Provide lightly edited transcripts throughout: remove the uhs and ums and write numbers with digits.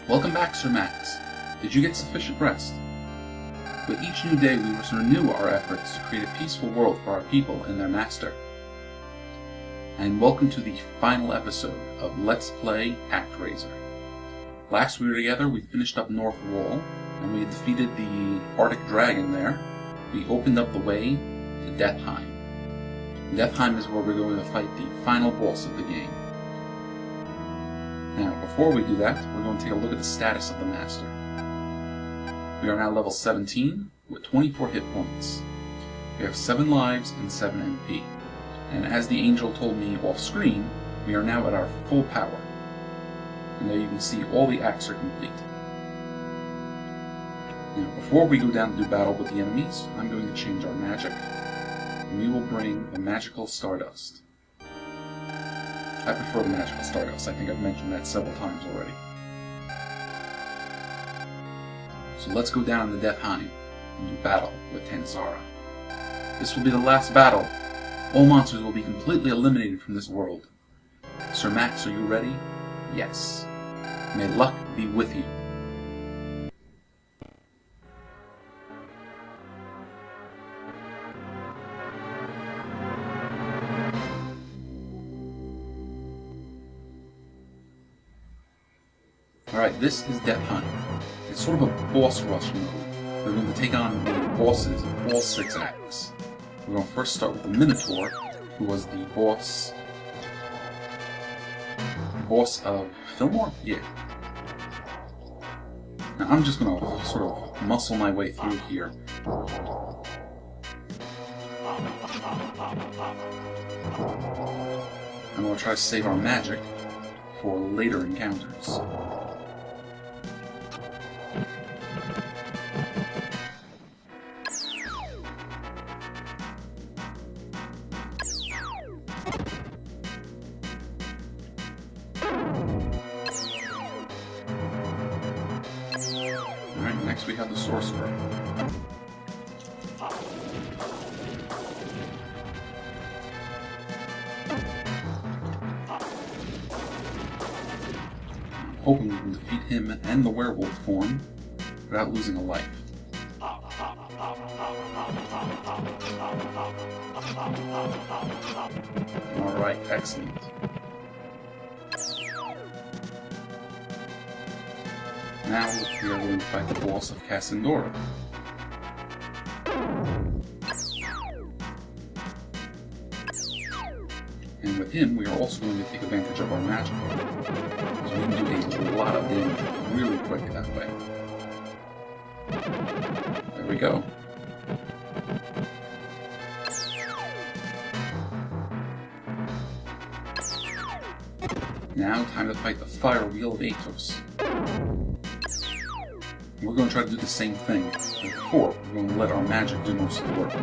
Welcome back, Sir Max. Did you get sufficient rest? With each new day we must renew our efforts to create a peaceful world for our people and their master. And welcome to the final episode of Let's Play ActRasier. Last we were together, we finished up North Wall, and we had defeated the Arctic Dragon there. We opened up the way to Heim. Heim is where we're going to fight the final boss of the game. Now, before we do that, we're going to take a look at the status of the Master. We are now level 17 with 24 hit points. We have 7 lives and 7 MP. And as the angel told me off screen, we are now at our full power. And there you can see all the acts are complete. Now, before we go down to do battle with the enemies, I'm going to change our magic. And we will bring the magical Stardust. I prefer the magical Stardust. I think I've mentioned that several times already. So let's go down to Heim and do battle with Tanzra. This will be the last battle. All monsters will be completely eliminated from this world. Sir Max, are you ready? Yes. May luck be with you. Alright, this is Heim. It's sort of a boss rush mode. We're going to take on the bosses of all 6 acts. We're going to first start with the Minotaur, who was the boss of Fillmore? Yeah. Now I'm just going to sort of muscle my way through here. I'm going to try to save our magic for later encounters. Alright, next we have the Sorcerer. I'm hoping we can defeat him and the werewolf form without losing a life. Alright, excellent. Now we are going to fight the boss of Cassandora. And with him, we are also going to take advantage of our magic. So we can do a lot of damage really quick that way. There we go. Now, time to fight the Fire Wheel of Athos. We're going to try to do the same thing as before. We're going to let our magic do most of the work.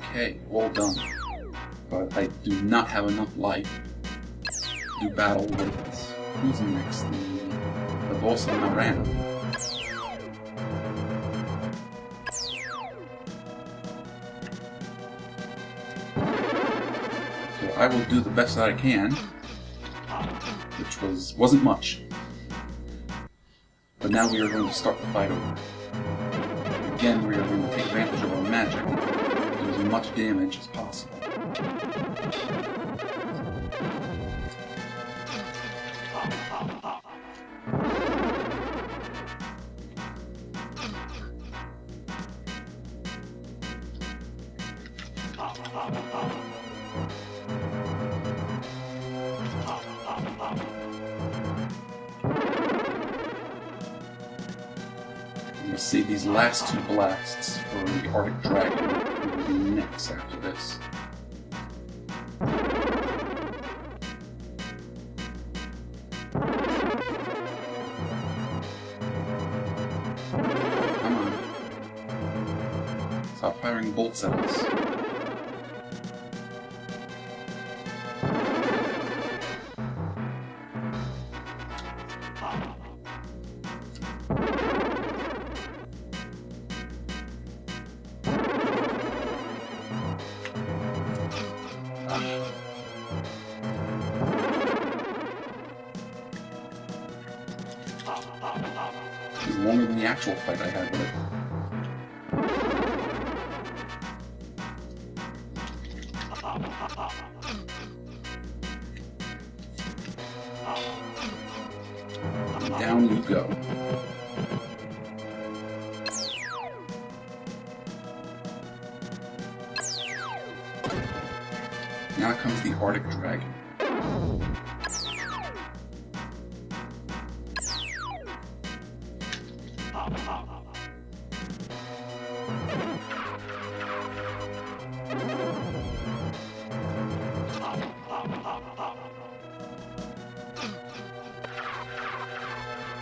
Okay, all done. But I do not have enough life to do battle with who's next? The boss of Marana. I will do the best that I can, which wasn't much. But now we are going to start the fight over. Again, we are going to take advantage of our magic to do as much damage as possible. We'll save these last 2 blasts for the Arctic Dragon, who will be next after this. Come on. Stop firing bolts at us. actual fight I had with it. And down you go. Now comes the Arctic Dragon.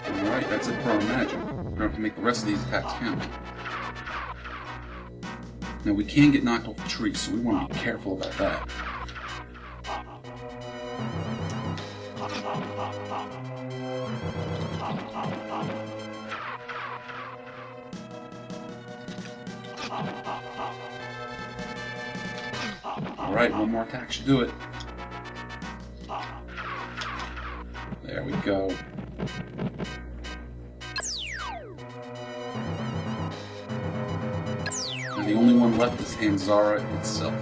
Alright, that's it for our magic. We're going to have to make the rest of these attacks count. Now we can get knocked off the tree, so we want to be careful about that. Alright, one more attack should do it. There we go. And the only one left is Tanzra itself.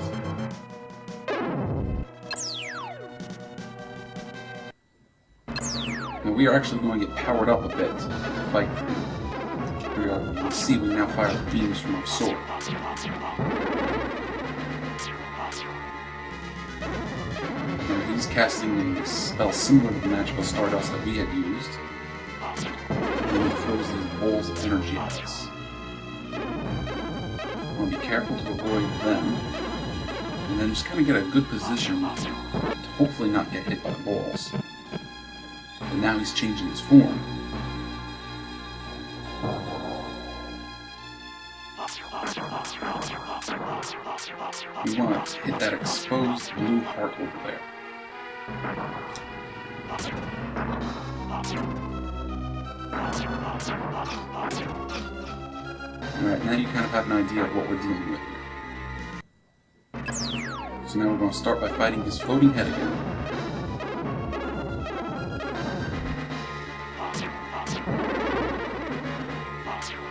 Now we are actually going to get powered up a bit to fight through. You'll see we now fire beams from our sword. Now he's casting a spell similar to the magical stardust that we had used. And then he throws these balls of energy at us. I want to be careful to avoid them. And then just kind of get a good position to hopefully not get hit by the balls. But now he's changing his form. We want to hit that exposed blue heart over there. Alright, now you kind of have an idea of what we're dealing with here. So now we're going to start by fighting his floating head again.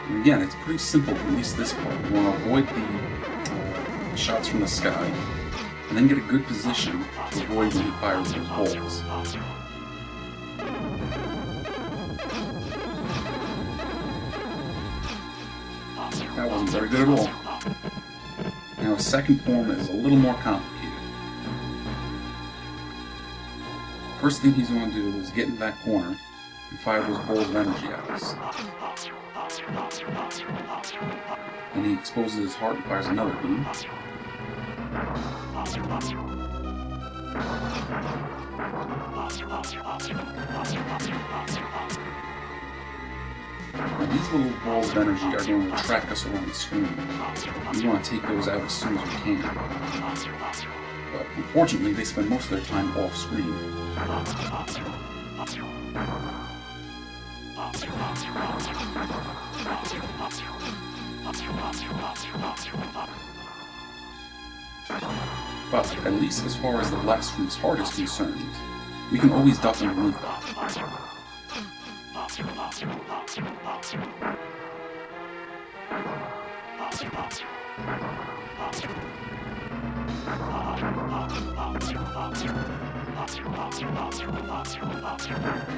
And again, it's pretty simple, at least this part. We want to avoid the shots from the sky, and then get a good position to avoid when he fires those bolts. That wasn't very good at all. Now his second form is a little more complicated. First thing he's going to do is get in that corner and fire those balls of energy at us. Then he exposes his heart and fires another beam. Now these little balls of energy are going to track us around the screen. We want to take those out as soon as we can. But unfortunately, they spend most of their time off screen. But at least as far as the blast from his heart is concerned, we can always duck underneath it.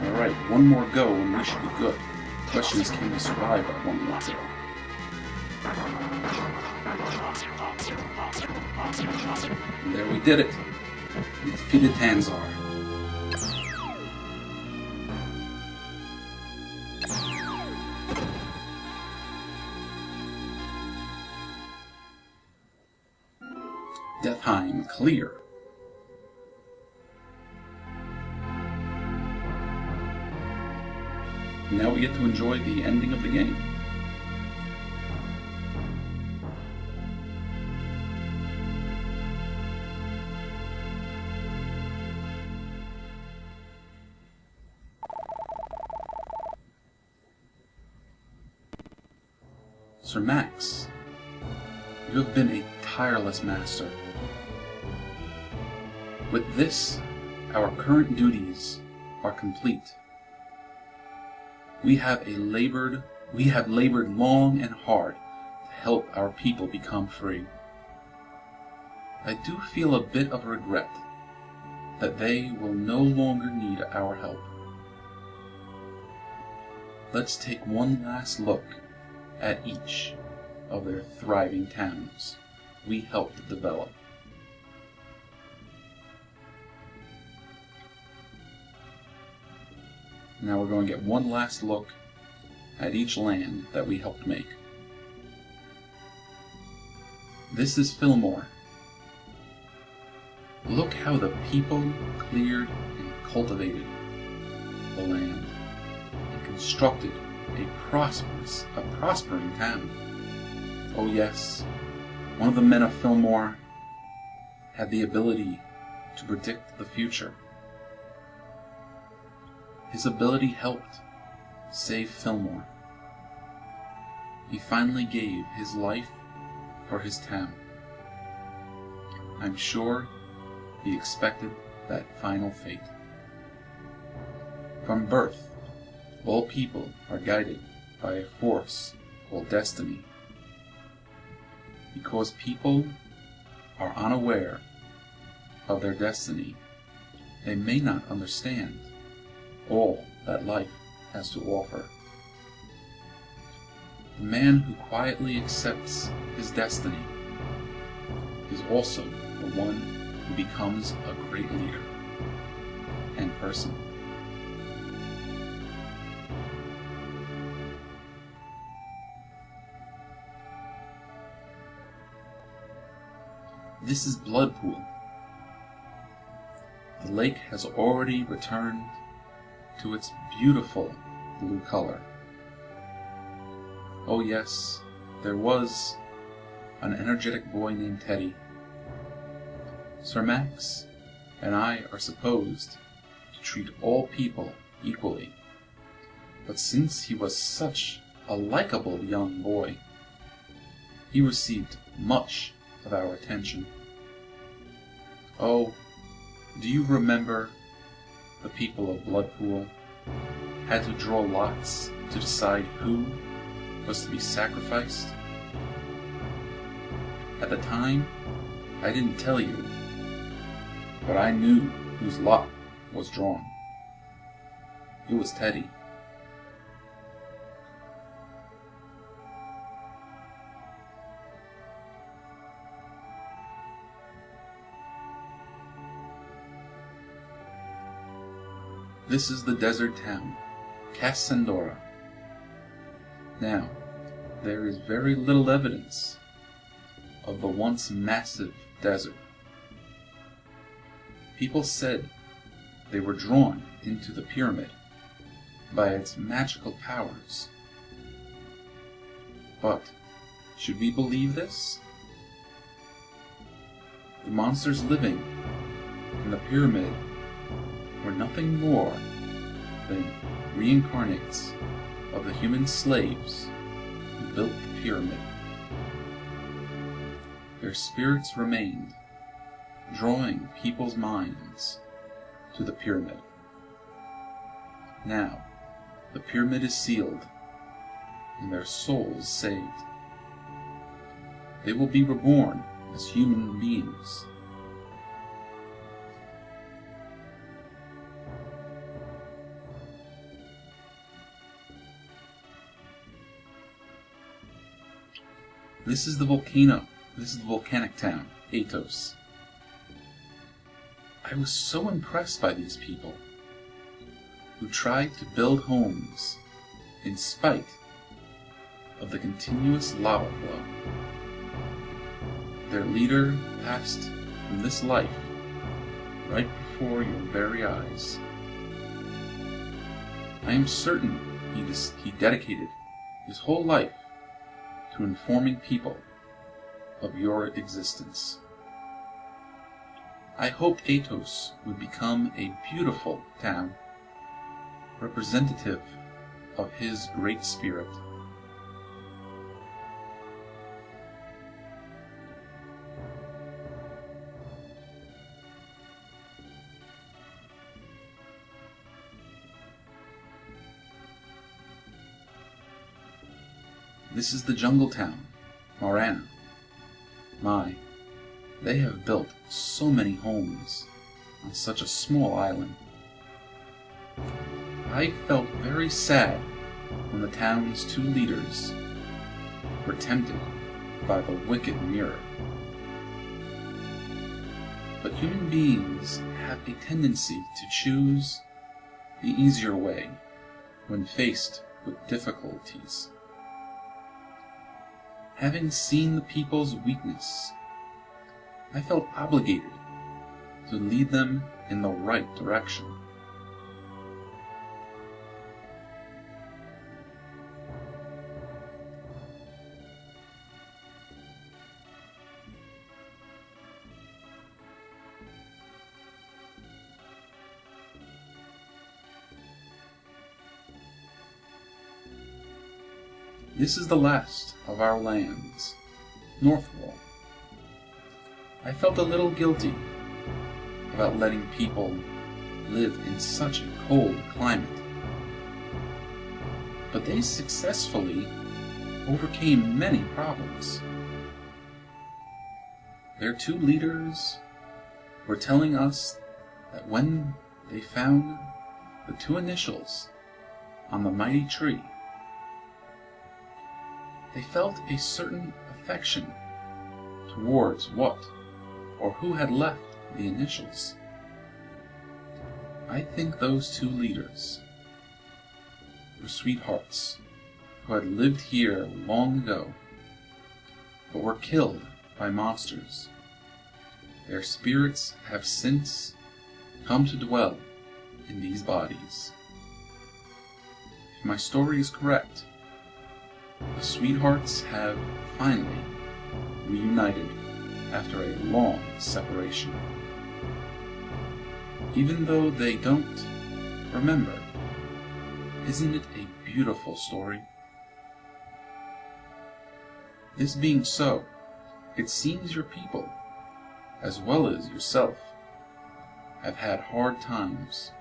Alright, one more go and we should be good. The question is, can we survive that one more go? And there we did it. We defeated Tanzra. Heim clear. Now we get to enjoy the ending of the game. Sir Max, you have been a tireless master. With this, our current duties are complete. We have a labored We have labored long and hard to help our people become free. I do feel a bit of regret that they will no longer need our help. Let's take one last look at each of their thriving towns we helped develop. Now we're going to get one last look at each land that we helped make. This is Fillmore. Look how the people cleared and cultivated the land and constructed a prospering town. Oh yes, one of the men of Fillmore had the ability to predict the future. His ability helped save Fillmore. He finally gave his life for his town. I'm sure he expected that final fate. From birth, all people are guided by a force called destiny. Because people are unaware of their destiny, they may not understand all that life has to offer. The man who quietly accepts his destiny is also the one who becomes a great leader and person. This is Bloodpool. The lake has already returned to its beautiful blue color. Oh yes, there was an energetic boy named Teddy. Sir Max and I are supposed to treat all people equally, but since he was such a likable young boy, he received much of our attention. Oh, do you remember the people of Bloodpool had to draw lots to decide who was to be sacrificed? At the time, I didn't tell you, but I knew whose lot was drawn. It was Teddy. This is the desert town, Cassandora. Now, there is very little evidence of the once massive desert. People said they were drawn into the pyramid by its magical powers. But, should we believe this? The monsters living in the pyramid were nothing more than reincarnates of the human slaves who built the pyramid. Their spirits remained, drawing people's minds to the pyramid. Now, the pyramid is sealed, and their souls saved. They will be reborn as human beings. This is the volcano. This is the volcanic town, Atos. I was so impressed by these people who tried to build homes in spite of the continuous lava flow. Their leader passed from this life right before your very eyes. I am certain he dedicated his whole life to informing people of your existence. I hoped Atos would become a beautiful town, representative of his great spirit. This is the jungle town, Marana. My, they have built so many homes on such a small island. I felt very sad when the town's 2 leaders were tempted by the wicked mirror. But human beings have a tendency to choose the easier way when faced with difficulties. Having seen the people's weakness, I felt obligated to lead them in the right direction. This is the last of our lands, Northwall. I felt a little guilty about letting people live in such a cold climate, but they successfully overcame many problems. Their 2 leaders were telling us that when they found the 2 initials on the mighty tree, they felt a certain affection towards what or who had left the initials. I think those 2 leaders were sweethearts who had lived here long ago, but were killed by monsters. Their spirits have since come to dwell in these bodies. If my story is correct, the sweethearts have finally reunited after a long separation. Even though they don't remember, isn't it a beautiful story? This being so, it seems your people, as well as yourself, have had hard times.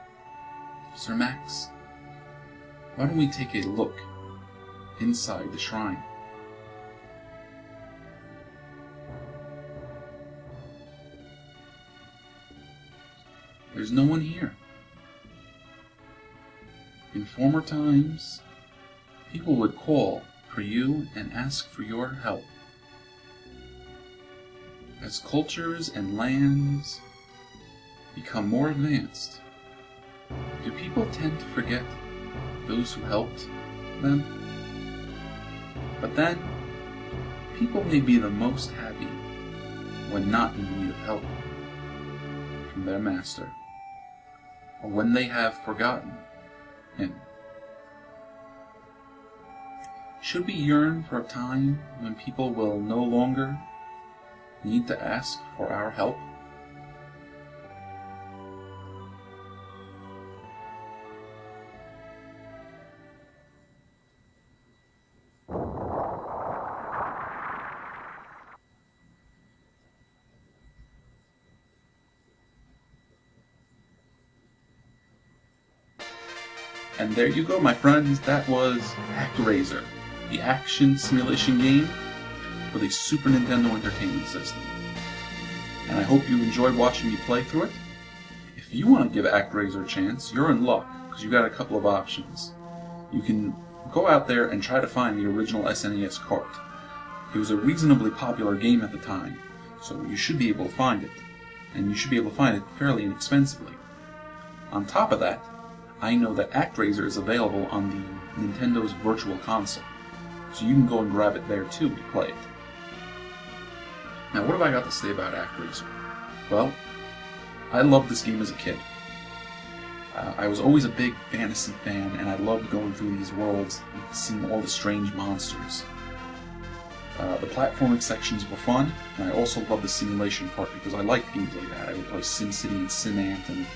Sir Max, why don't we take a look inside the shrine? There's no one here. In former times, people would call for you and ask for your help. As cultures and lands become more advanced, do people tend to forget those who helped them? But then, people may be the most happy when not in need of help from their master, or when they have forgotten him. Should we yearn for a time when people will no longer need to ask for our help? And there you go, my friends, that was ActRasier, the action simulation game for the Super Nintendo Entertainment System. And I hope you enjoyed watching me play through it. If you want to give ActRasier a chance, you're in luck, because you got a couple of options. You can go out there and try to find the original SNES cart. It was a reasonably popular game at the time, so you should be able to find it. And you should be able to find it fairly inexpensively. On top of that, I know that ActRasier is available on the Nintendo's Virtual Console, so you can go and grab it there too to play it. Now, what have I got to say about ActRasier? Well, I loved this game as a kid. I was always a big fantasy fan, and I loved going through these worlds and seeing all the strange monsters. The platforming sections were fun, and I also loved the simulation part because I liked games like that. I would play SimCity and SimAnt and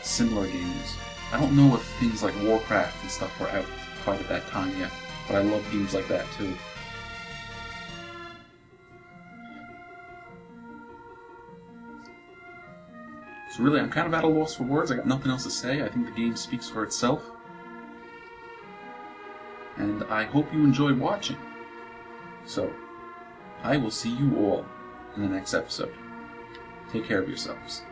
similar games. I don't know if things like Warcraft and stuff were out quite at that time yet, but I love games like that too. So really, I'm kind of at a loss for words. I got nothing else to say. I think the game speaks for itself. And I hope you enjoyed watching. So, I will see you all in the next episode. Take care of yourselves.